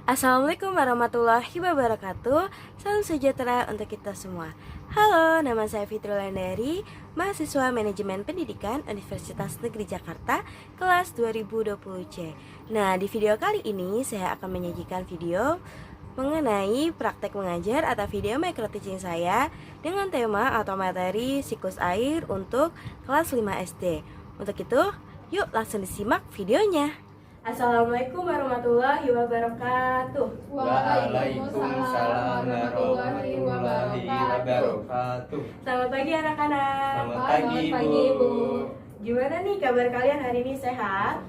Assalamualaikum warahmatullahi wabarakatuh. Salam sejahtera untuk kita semua. Halo, nama saya Fitrul Andari, mahasiswa Manajemen Pendidikan Universitas Negeri Jakarta, kelas 2020C. Nah, di video kali ini saya akan menyajikan video mengenai praktek mengajar atau video micro teaching saya dengan tema atau materi siklus air untuk kelas 5 SD. Untuk itu, yuk langsung disimak videonya. Assalamualaikum warahmatullahi wabarakatuh. Waalaikumsalam warahmatullahi wabarakatuh. Selamat pagi anak-anak. Selamat pagi, Bu. Gimana nih kabar kalian hari ini, sehat?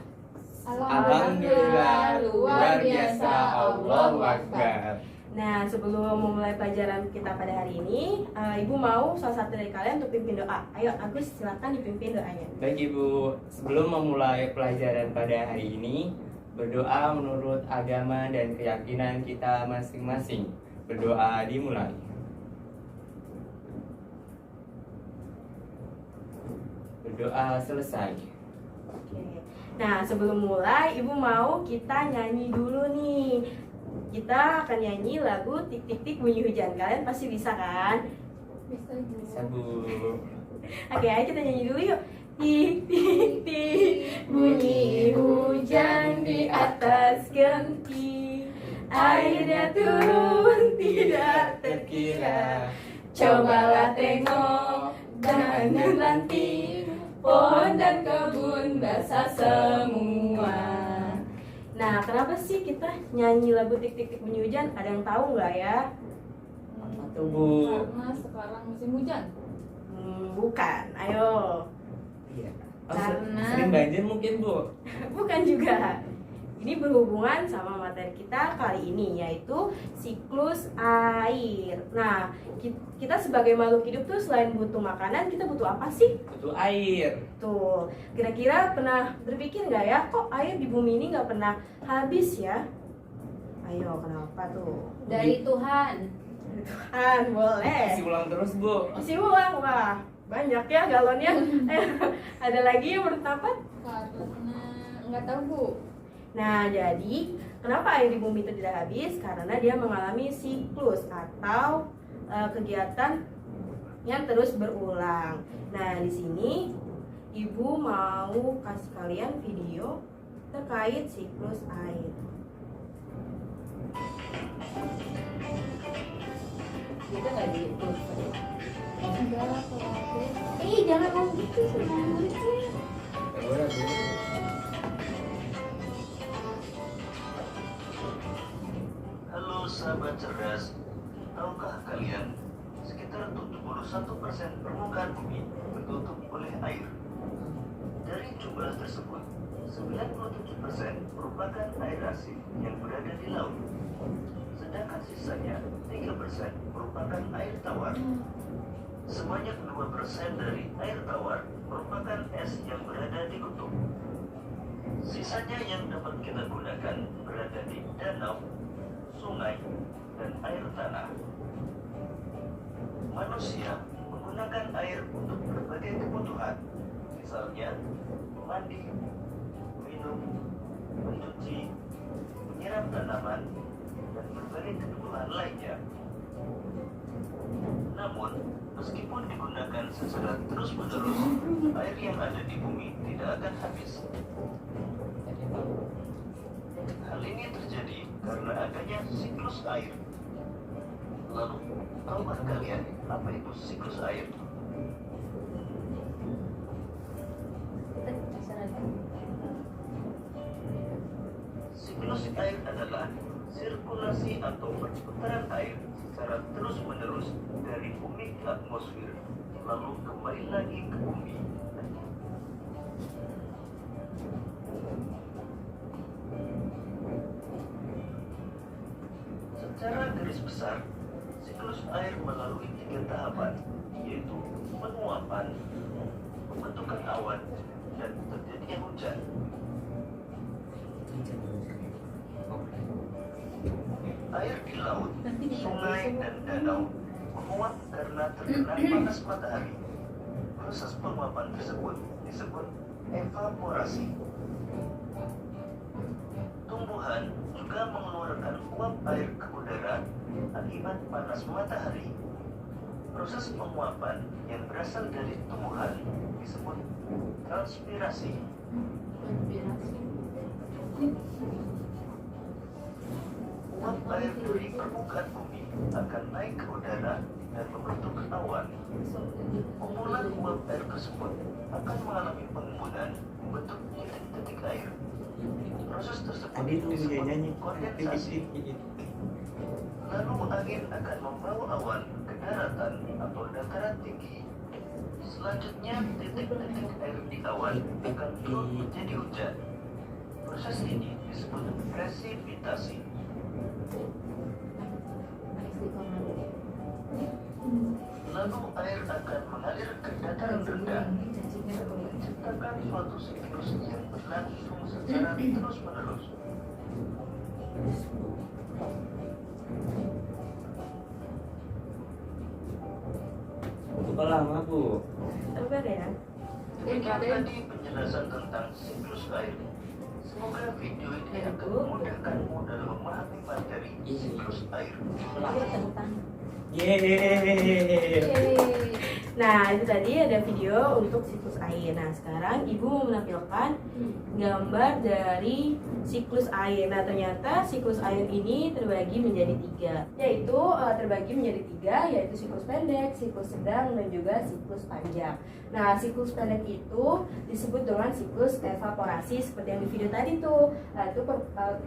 Alhamdulillah, luar biasa, Allahu Akbar. Nah, sebelum memulai pelajaran kita pada hari ini, Ibu mau salah satu dari kalian untuk pimpin doa. Ayo, Agus, silakan dipimpin doanya. Baik Ibu, sebelum memulai pelajaran pada hari ini, berdoa menurut agama dan keyakinan kita masing-masing. Berdoa dimulai. Berdoa selesai. Oke. Nah, sebelum mulai, Ibu mau kita nyanyi dulu nih. Kita akan nyanyi lagu Tik Tik Tik Bunyi Hujan. Kalian pasti bisa kan? Bisa, Bu. Oke, ayo kita nyanyi dulu yuk. Tik tik tik bunyi hujan di atas genti, airnya turun tidak terkira. Cobalah tengok dan nanti pohon dan kebun basah semua. Nah, kenapa sih kita nyanyi lagu Tik Tik Tik Bunyi Hujan? Ada yang tahu nggak ya? Apa tuh, Bu? Karena sekarang musim hujan. Bukan, ayo. Iya. Karena- Sering banjir mungkin, Bu. Bukan juga. Ini berhubungan sama materi kita kali ini, yaitu siklus air. Nah, kita sebagai makhluk hidup tuh selain butuh makanan, kita butuh apa sih? Butuh air. Tuh, kira-kira pernah berpikir nggak ya, kok air di bumi ini nggak pernah habis ya? Ayo, kenapa tuh? Dari Tuhan. Tuhan, boleh. Isi ulang terus, Bu. Isi ulang, wah banyak ya galonnya. Ada lagi yang berpendapat? Karena nggak tahu, Bu. Nah, jadi kenapa air di bumi itu tidak habis? Karena dia mengalami siklus atau kegiatan yang terus berulang. Nah, di sini Ibu mau kasih kalian video terkait siklus air. Kita nggak di Enggak, kalau jangan ngomong gitu sama muridnya. Halo sahabat cerdas, tahukah kalian sekitar 71% permukaan bumi tertutup oleh air. Dari jumlah tersebut, 97% merupakan air asin yang berada di laut. Sedangkan sisanya 3% merupakan air tawar. Sebanyak 2% dari air tawar merupakan es yang berada di kutub. Sisanya yang dapat kita gunakan berada di danau, sungai, dan air tanah. Manusia menggunakan air untuk berbagai kebutuhan, misalnya mandi, minum, mencuci, menyiram tanaman, dan berbagai kebutuhan lainnya. Namun, meskipun digunakan secara terus-menerus, air yang ada di bumi tidak akan habis. Hal ini terjadi karena adanya siklus air. Lalu, tahukah kalian apa itu siklus air? Siklus air adalah sirkulasi atau perputaran air secara terus-menerus dari bumi ke atmosfer, lalu kembali lagi ke bumi. Secara garis besar, siklus air melalui 3 tahapan, yaitu penguapan, pembentukan awan, dan terjadinya hujan. Air di laut, sungai, dan danau menguap karena terkena panas matahari. Proses penguapan tersebut disebut evaporasi. Tumbuhan juga mengeluarkan uap air ke udara akibat panas matahari. Proses penguapan yang berasal dari tumbuhan disebut transpirasi. Uap air dari permukaan bumi akan naik ke udara dan membentuk awan. Kumpulan uap air tersebut akan mengalami pengembunan membentuk titik-titik air. Proses tersebut Tadi tuh dia disebut nyanyi. kondensasi. Lalu angin akan membawa awan ke daratan atau dataran tinggi. Selanjutnya, titik-titik air di awan akan turun menjadi hujan. Proses ini disebut presipitasi. Lalu air akan mengalir ke dataran rendah dan menciptakan suatu siklus yang berlangsung secara terus-menerus. Cukup lama Bu. Sabar ya. Demikian tadi penjelasan tentang siklus air. Semoga video ini akan memudahkanmu dalam memahami materi siklus air. Yeay. Nah, itu tadi ada video untuk siklus air. Nah, sekarang Ibu mau menampilkan gambar dari siklus air. Nah, ternyata siklus air ini terbagi menjadi tiga, yaitu yaitu siklus pendek, siklus sedang, dan juga siklus panjang. Nah, siklus pendek itu disebut dengan siklus evaporasi seperti yang di video tadi tuh. Nah, itu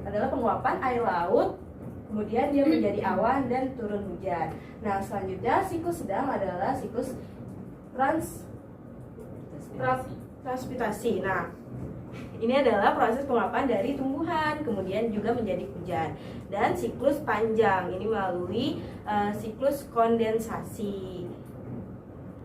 adalah penguapan air laut, kemudian dia menjadi awan dan turun hujan. Nah, selanjutnya siklus sedang adalah siklus transpirasi. Nah, ini adalah proses penguapan dari tumbuhan, kemudian juga menjadi hujan. Dan siklus panjang ini melalui siklus kondensasi.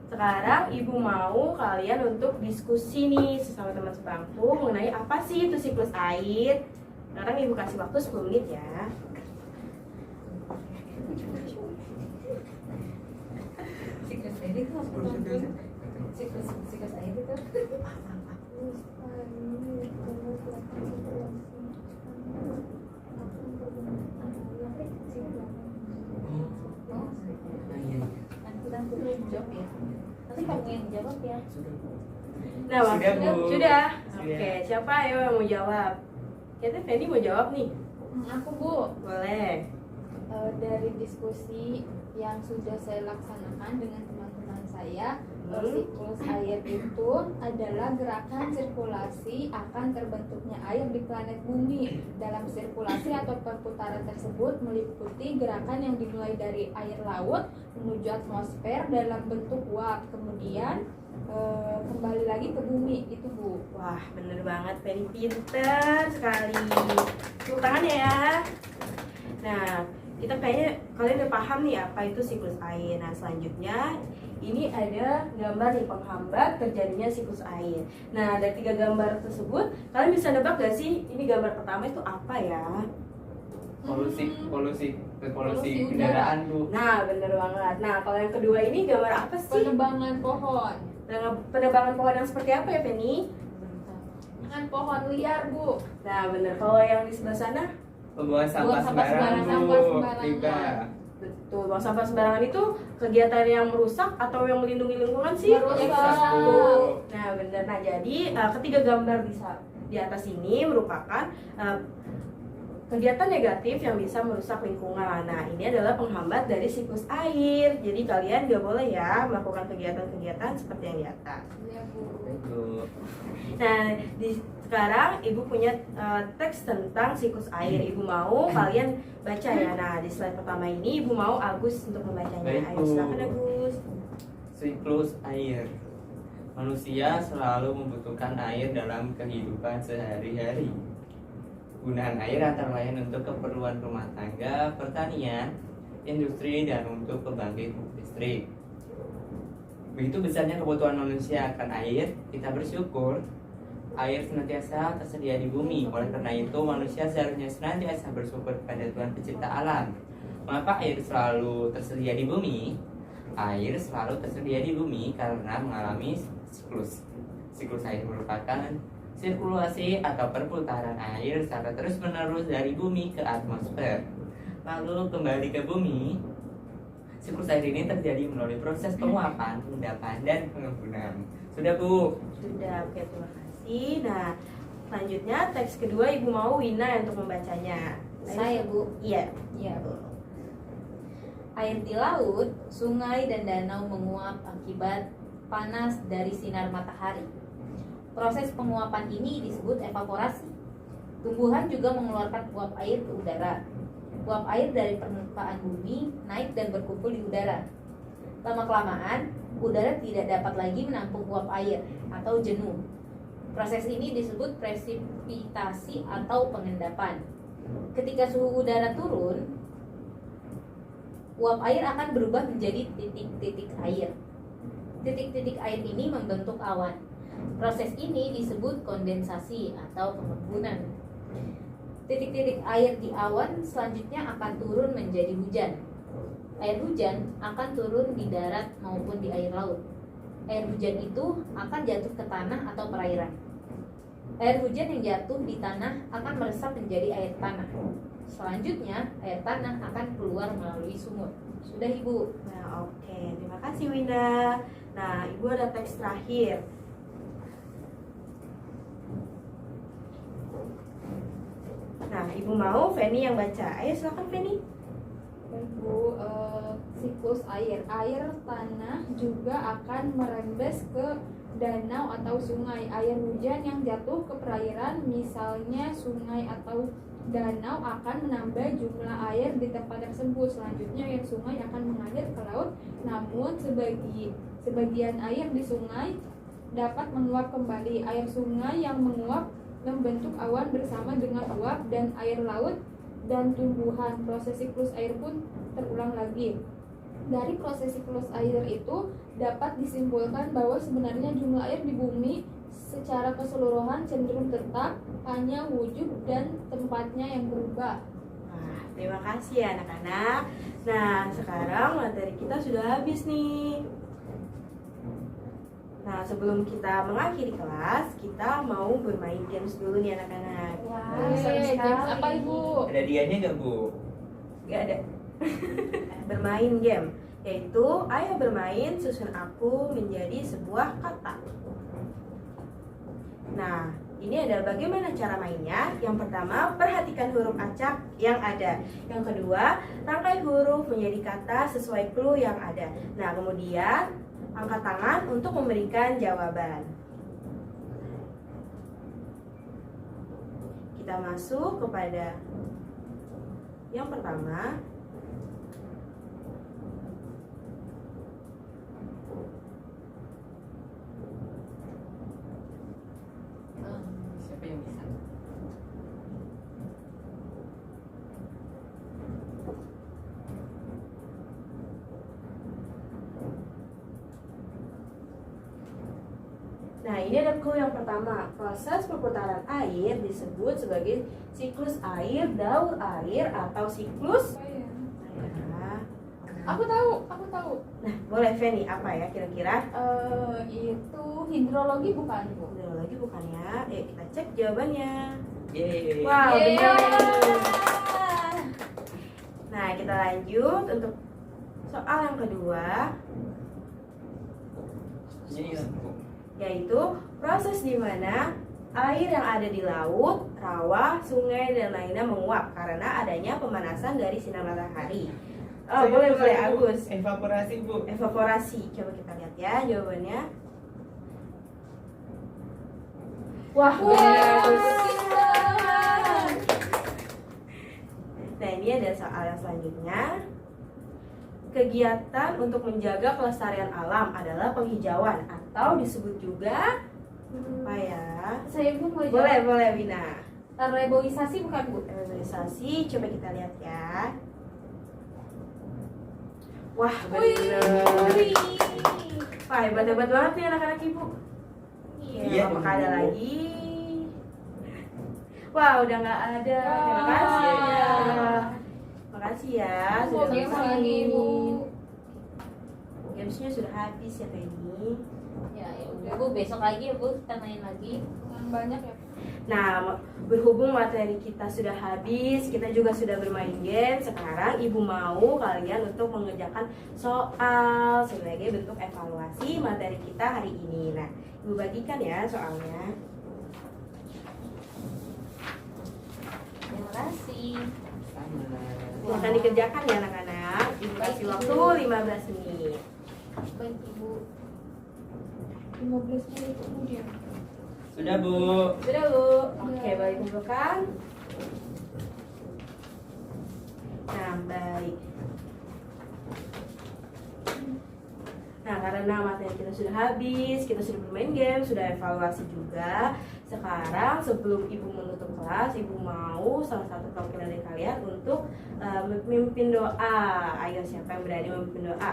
Sekarang Ibu mau kalian untuk diskusi nih sesama teman sebangku mengenai apa sih itu siklus air. Sekarang Ibu kasih waktu 10 menit ya. Siklus air itu apa? Siklus air itu aku jawab ya. Nanti kamu yang jawab ya. Nah, Sudah, waktunya Bu. sudah. Sudah. Oke, siapa ayo yang mau jawab? Kayaknya Feni mau jawab nih. Aku Bu, Boleh. dari diskusi yang sudah saya laksanakan dengan teman-teman saya, siklus air itu adalah gerakan sirkulasi akan terbentuknya air di planet bumi. Dalam sirkulasi atau perputaran tersebut meliputi gerakan yang dimulai dari air laut menuju atmosfer dalam bentuk uap, kemudian kembali lagi ke bumi. Itu Bu. Wah, bener banget, Feni pinter sekali. Tepuk tangan ya. Nah, kita kayaknya kalian udah paham nih apa itu siklus air. Nah, selanjutnya ini ada gambar nih penghambat terjadinya siklus air. Nah, dari 3 gambar tersebut, kalian bisa nebak gak sih ini gambar pertama itu apa ya? Polusi Polusi kendaraan Bu. Nah, bener banget. Nah, kalau yang kedua ini gambar apa sih? Penebangan pohon. Penebangan pohon yang seperti apa ya, Feni? Kan pohon liar Bu. Nah, bener. Kalau yang di sebelah sana? Pembuangan sampah Buang sampah sembarangan sembarangan, Bu. sampah sembarangan. Riba. Betul, buang sampah sembarangan itu kegiatan yang merusak atau yang melindungi lingkungan sih? Merusak. Nah, benar. Nah, jadi ketiga gambar di atas ini merupakan kegiatan negatif yang bisa merusak lingkungan. Nah, ini adalah penghambat dari siklus air. Jadi kalian gak boleh ya melakukan kegiatan-kegiatan seperti yang di atas. Iya Bu. Bu. Nah, sekarang Ibu punya teks tentang siklus air. Ibu mau kalian baca ya. Nah, di slide pertama ini Ibu mau Agus untuk membacanya. Baik, Ayo, Bu. silakan Agus. Siklus air. Manusia selalu membutuhkan air dalam kehidupan sehari-hari. Gunaan air antara lain untuk keperluan rumah tangga, pertanian, industri, dan untuk pembangkit listrik. Begitu besarnya kebutuhan manusia akan air, kita bersyukur air senantiasa tersedia di bumi. Oleh karena itu, manusia seharusnya senantiasa bersyukur kepada Tuhan Pencipta alam. Mengapa air selalu tersedia di bumi? Air selalu tersedia di bumi karena mengalami siklus Siklus air merupakan sirkulasi atau perputaran air secara terus-menerus dari bumi ke atmosfer. Lalu kembali ke bumi, siklus air ini terjadi melalui proses penguapan, endapan, dan pengembunan. Sudah, Bu? Sudah, oke, terima kasih. Nah, selanjutnya teks kedua Ibu mau Wina untuk membacanya. Saya, Bu. Iya. Iya, Bu. Air di laut, sungai, dan danau menguap akibat panas dari sinar matahari. Proses penguapan ini disebut evaporasi. Tumbuhan juga mengeluarkan uap air ke udara. Uap air dari permukaan bumi naik dan berkumpul di udara. Lama-kelamaan, udara tidak dapat lagi menampung uap air atau jenuh. Proses ini disebut presipitasi atau pengendapan. Ketika suhu udara turun, uap air akan berubah menjadi titik-titik air. Titik-titik air ini membentuk awan. Proses ini disebut kondensasi atau pengembunan. Titik-titik air di awan selanjutnya akan turun menjadi hujan. Air hujan akan turun di darat maupun di air laut. Air hujan itu akan jatuh ke tanah atau perairan. Air hujan yang jatuh di tanah akan meresap menjadi air tanah. Selanjutnya, air tanah akan keluar melalui sumur. Sudah, Ibu. Nah, oke. Terima kasih, Wina. Nah, Ibu ada teks terakhir. Nah, Ibu mau Feni yang baca. Ayo silakan Feni. Baik, Bu. Siklus air. Air tanah juga akan merembes ke danau atau sungai. Air hujan yang jatuh ke perairan, misalnya sungai atau danau, akan menambah jumlah air di tempat tersebut. Selanjutnya air sungai akan mengalir ke laut. Namun sebagian air di sungai dapat menguap kembali. Air sungai yang menguap membentuk awan bersama dengan uap dan air laut dan tumbuhan. Proses siklus air pun terulang lagi. Dari proses siklus air itu dapat disimpulkan bahwa sebenarnya jumlah air di bumi secara keseluruhan cenderung tetap, hanya wujud dan tempatnya yang berubah. Nah, terima kasih ya anak-anak. Nah, sekarang materi kita sudah habis nih. Nah, sebelum kita mengakhiri kelas, kita mau bermain games dulu nih anak-anak. Wah, seru sekali. games apa, Ibu? Ada dianya nggak, Bu? Gak ada. Bermain game, yaitu ayo bermain susun aku menjadi sebuah kata. Nah, ini ada bagaimana cara mainnya. Yang pertama, perhatikan huruf acak yang ada. Yang kedua, rangkai huruf menjadi kata sesuai clue yang ada. Nah, kemudian angkat tangan untuk memberikan jawaban. Kita masuk kepada yang pertama. Siapa yang bisa? Nah, ini ada clue yang pertama. Proses perputaran air disebut sebagai siklus air, daur air, atau siklus air. Aku tahu. Nah, boleh Feni, apa ya kira-kira? Itu hidrologi bukan, Bu? Hidrologi bukan ya? Kita cek jawabannya. Yeay. Wow, Yeay. benar. Nah, kita lanjut untuk soal yang kedua, Ini kan, Bu. yaitu proses di mana air yang ada di laut, rawa, sungai, dan lainnya menguap karena adanya pemanasan dari sinar matahari. Oh, Saya boleh, bisa, boleh, Bu. Agus. Evaporasi, Bu. Evaporasi. Coba kita lihat ya jawabannya. Wah, benar. Nah, ini ada soal yang selanjutnya. Kegiatan untuk menjaga kelestarian alam adalah penghijauan atau disebut juga apa ya? Saya pun mau Boleh, jawab. boleh Wina. Reboisasi bukan, Bu? Reboisasi, coba kita lihat ya. Wah, Wih. bener. Wah, hebat-hebat banget nih anak-anak ibu. Iya, Apakah ada Bu. lagi? Wah, udah nggak ada. Terima kasih ya. Makasih ya sudah Games bersama. lagi, Bu. Gamesnya sudah habis ya Penny. Ya udah Bu, besok lagi ya Bu, kita main lagi. Yang banyak ya. Nah, berhubung materi kita sudah habis, kita juga sudah bermain game. Sekarang Ibu mau kalian untuk mengerjakan soal sebagai bentuk evaluasi materi kita hari ini. Nah, Ibu bagikan ya soalnya. Terima kasih. Sama. Silahkan dikerjakan ya anak-anak. Ibu kasih waktu 15 menit. Baik Ibu. 15 menit kemudian. Sudah Bu. Sudah Bu. Oke, boleh kumpulkan. Nah, baik. Nah, karena materi kita sudah habis, kita sudah bermain game, sudah evaluasi juga. Sekarang sebelum Ibu menutup kelas, Ibu mau salah satu perwakilan dari kalian untuk memimpin doa. Ayo, siapa yang berani memimpin doa?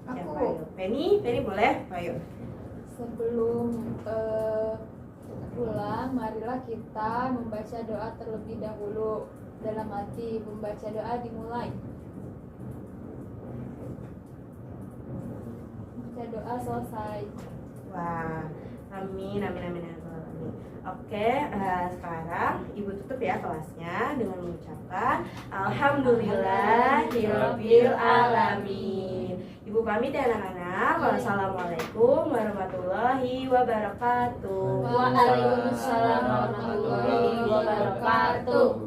Siapa? Aku. Ayo. Penny boleh? Ayo. Sebelum pulang, marilah kita membaca doa terlebih dahulu. Dalam hati membaca doa dimulai. Baca doa selesai. Wah, amin. Oke, sekarang Ibu tutup ya kelasnya dengan mengucapkan Alhamdulillahirabbil alamin. Ibu pamit ya anak-anak. Wassalamualaikum warahmatullahi wabarakatuh. Waalaikumsalam warahmatullahi wabarakatuh.